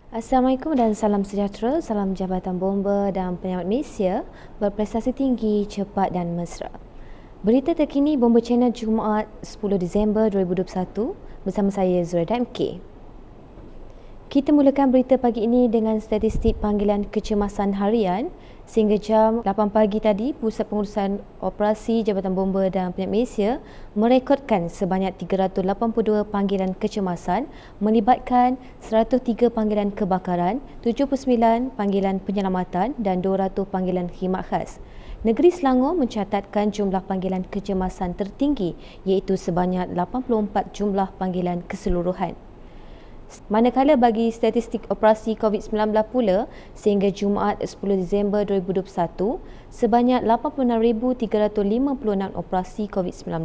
Assalamualaikum dan salam sejahtera. Salam Jabatan Bomba dan Penyelamat Malaysia berprestasi tinggi, cepat dan mesra. Berita terkini Bomba Channel Jumaat 10 Disember 2021 bersama saya Zuraida MK. Kita mulakan berita pagi ini dengan statistik panggilan kecemasan harian. Sehingga jam 8 pagi tadi, Pusat Pengurusan Operasi Jabatan Bomba dan Penyelamat Malaysia merekodkan sebanyak 382 panggilan kecemasan melibatkan 103 panggilan kebakaran, 79 panggilan penyelamatan dan 200 panggilan khidmat khas. Negeri Selangor mencatatkan jumlah panggilan kecemasan tertinggi iaitu sebanyak 84 jumlah panggilan keseluruhan. Manakala bagi statistik operasi COVID-19 pula, sehingga Jumaat 10 Disember 2021, sebanyak 86,356 operasi COVID-19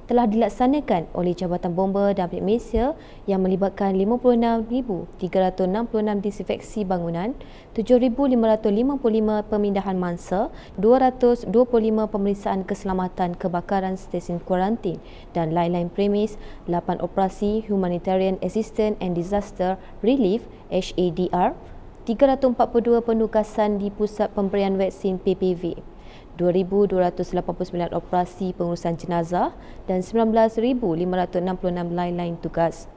telah dilaksanakan oleh Jabatan Bomba dan Penyelamat Malaysia yang melibatkan 56,366 disinfeksi bangunan, 7,555 pemindahan mangsa, 225 pemeriksaan keselamatan kebakaran stesen kuarantin dan lain-lain premis, 8 operasi Humanitarian Assistance and Disaster Relief HADR, 342 penugasan di Pusat Pemberian Vaksin PPV, 2,289 operasi pengurusan jenazah dan 19,566 lain-lain tugas.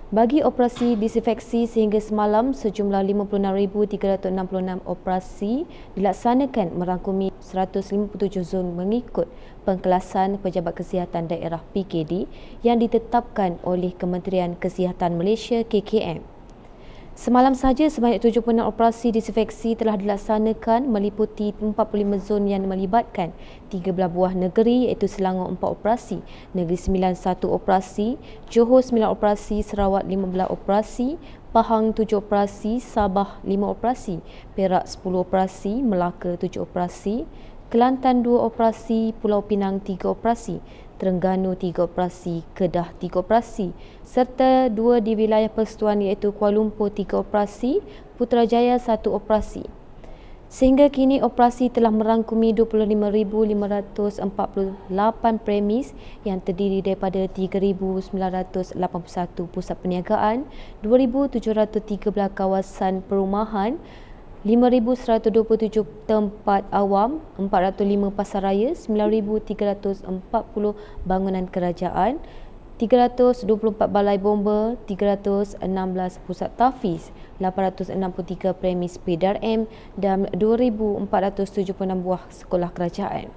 Bagi operasi disinfeksi sehingga semalam, sejumlah 56,366 operasi dilaksanakan merangkumi 157 zon mengikut pengkelasan Pejabat Kesihatan Daerah PKD yang ditetapkan oleh Kementerian Kesihatan Malaysia KKM. Semalam sahaja sebanyak 76 operasi disinfeksi telah dilaksanakan meliputi 45 zon yang melibatkan 13 buah negeri iaitu Selangor 4 operasi, Negeri Sembilan 1 operasi, Johor 9 operasi, Sarawak 15 operasi, Pahang 7 operasi, Sabah 5 operasi, Perak 10 operasi, Melaka 7 operasi, Kelantan 2 operasi, Pulau Pinang 3 operasi, Terengganu 3 operasi, Kedah 3 operasi, serta 2 di wilayah persekutuan iaitu Kuala Lumpur 3 operasi, Putrajaya 1 operasi. Sehingga kini operasi telah merangkumi 25,548 premis yang terdiri daripada 3,981 pusat perniagaan, 2,713 kawasan perumahan, 5,127 tempat awam, 405 pasaraya, 9,340 bangunan kerajaan, 324 balai bomba, 316 pusat tahfiz, 863 premis PDRM dan 2,476 buah sekolah kerajaan.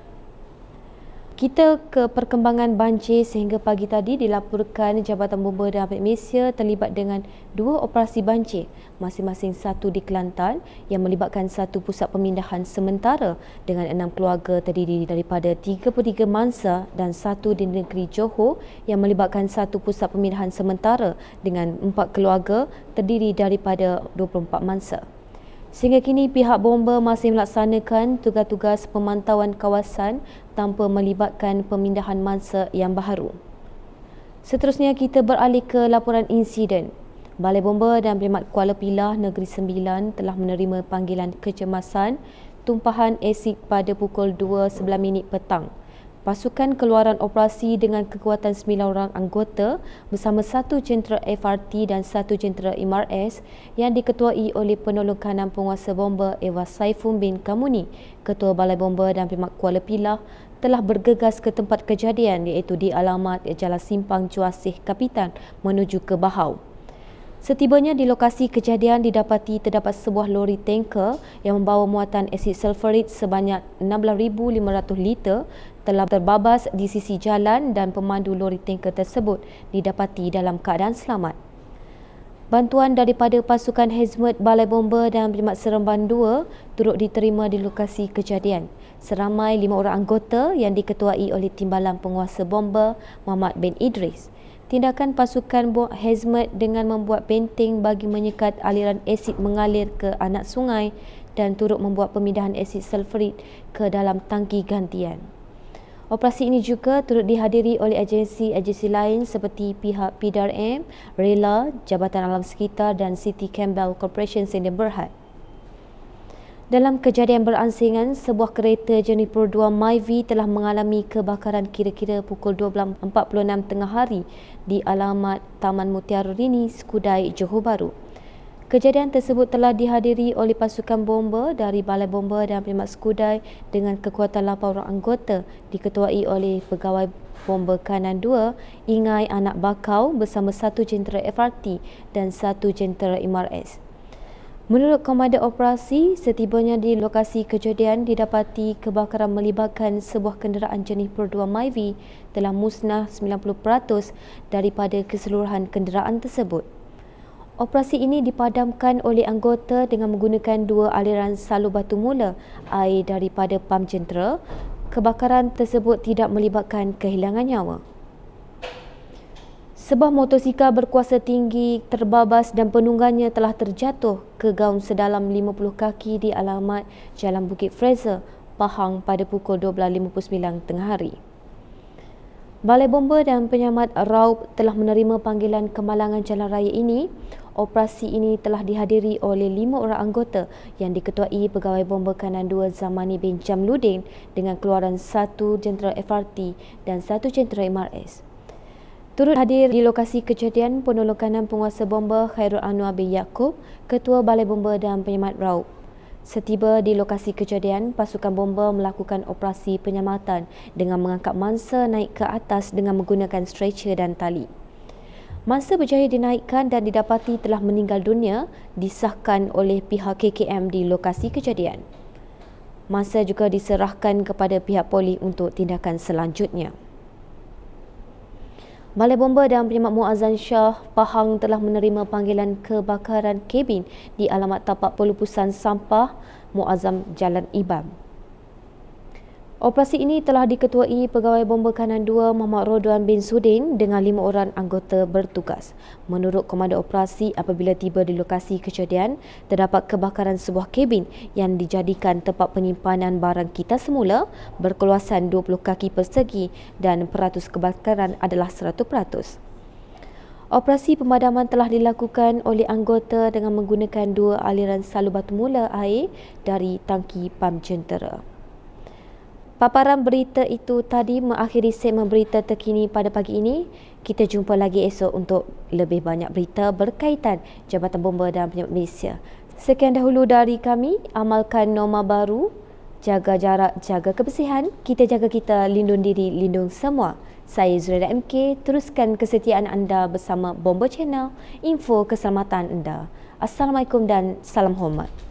Kita ke perkembangan banjir. Sehingga pagi tadi dilaporkan Jabatan Bomba dan Penyelamat Malaysia terlibat dengan 2 operasi banjir, masing-masing satu di Kelantan yang melibatkan 1 pusat pemindahan sementara dengan 6 keluarga terdiri daripada 33 mangsa dan 1 di negeri Johor yang melibatkan 1 pusat pemindahan sementara dengan 4 keluarga terdiri daripada 24 mangsa. Sehingga kini pihak bomba masih melaksanakan tugas-tugas pemantauan kawasan tanpa melibatkan pemindahan mangsa yang baharu. Seterusnya kita beralih ke laporan insiden. Balai Bomba dan Penyelamat Kuala Pilah Negeri Sembilan telah menerima panggilan kecemasan tumpahan asid pada pukul 2.11 petang. Pasukan keluaran operasi dengan kekuatan 9 orang anggota bersama 1 jentera FRT dan 1 jentera MRS yang diketuai oleh Penolong Kanan Penguasa Bomba Ewa Saiful bin Kamuni, Ketua Balai Bomba dan Penyelamat Kuala Pilah, telah bergegas ke tempat kejadian iaitu di alamat Jalan Simpang Juasih Kapitan menuju ke Bahau. Setibanya di lokasi kejadian didapati terdapat sebuah lori tanker yang membawa muatan asid sulfurit sebanyak 16,500 liter telah terbabas di sisi jalan dan pemandu lori tanker tersebut didapati dalam keadaan selamat. Bantuan daripada pasukan Hazmat Balai Bomba dan Penyelamat Seremban 2 turut diterima di lokasi kejadian. Seramai 5 orang anggota yang diketuai oleh Timbalan Penguasa Bomba Muhammad bin Idris. Tindakan pasukan Hazmat dengan membuat benteng bagi menyekat aliran asid mengalir ke anak sungai dan turut membuat pemindahan asid sulfurit ke dalam tangki gantian. Operasi ini juga turut dihadiri oleh agensi-agensi lain seperti pihak PDRM, Rela, Jabatan Alam Sekitar dan City Campbell Corporation Sdn Bhd. Dalam kejadian beransingan, sebuah kereta jenis Pro 2 Myvi telah mengalami kebakaran kira-kira pukul 12.46 tengah hari di alamat Taman Mutiara Rini, Skudai, Johor Bahru. Kejadian tersebut telah dihadiri oleh pasukan bomba dari Balai Bomba dan Penyelamat Skudai dengan kekuatan 8 orang anggota diketuai oleh Pegawai Bomba Kanan 2 Ingai Anak Bakau bersama 1 jentera FRT dan 1 jentera MRS. Menurut Komandan Operasi, setibanya di lokasi kejadian didapati kebakaran melibatkan sebuah kenderaan jenis Pro 2 Myvi telah musnah 90% daripada keseluruhan kenderaan tersebut. Operasi ini dipadamkan oleh anggota dengan menggunakan 2 aliran salur batu mula air daripada pam jentera. Kebakaran tersebut tidak melibatkan kehilangan nyawa. Sebuah motosikal berkuasa tinggi terbabas dan penunggannya telah terjatuh ke gaung sedalam 50 kaki di alamat Jalan Bukit Fraser, Pahang pada pukul 12.59 tengah hari. Balai Bomba dan Penyelamat Raup telah menerima panggilan kemalangan jalan raya ini. Operasi ini telah dihadiri oleh 5 orang anggota yang diketuai Pegawai Bomba Kanan 2 Zamani bin Jamluddin dengan keluaran 1 jentera FRT dan 1 jentera MRS. Turut hadir di lokasi kejadian Penolong Kanan Penguasa Bomba Khairul Anwar bin Yaakob, Ketua Balai Bomba dan Penyelamat Raup. Setiba di lokasi kejadian, pasukan bomba melakukan operasi penyelamatan dengan mengangkat mangsa naik ke atas dengan menggunakan stretcher dan tali. Mangsa berjaya dinaikkan dan didapati telah meninggal dunia, disahkan oleh pihak KKM di lokasi kejadian. Mangsa juga diserahkan kepada pihak polis untuk tindakan selanjutnya. Balai Bomba dan Penyelamat Muazzam Shah Pahang telah menerima panggilan kebakaran kabin di alamat tapak pelupusan sampah Muazzam Jalan Ibam. Operasi ini telah diketuai Pegawai Bomba Kanan 2 Muhammad Rodwan bin Sudin dengan 5 orang anggota bertugas. Menurut Komandan Operasi, apabila tiba di lokasi kejadian, terdapat kebakaran sebuah kabin yang dijadikan tempat penyimpanan barang kita semula berkeluasan 20 kaki persegi dan peratus kebakaran adalah 100%. Operasi pemadaman telah dilakukan oleh anggota dengan menggunakan 2 aliran salur batu mula air dari tangki pam jentera. Paparan berita itu tadi mengakhiri segmen berita terkini pada pagi ini. Kita jumpa lagi esok untuk lebih banyak berita berkaitan Jabatan Bomba dan Penyelamat Malaysia. Sekian dahulu dari kami. Amalkan norma baru, jaga jarak, jaga kebersihan. Kita jaga kita, lindung diri, lindung semua. Saya Zuraida MK, teruskan kesetiaan anda bersama Bomba Channel, info keselamatan anda. Assalamualaikum dan salam hormat.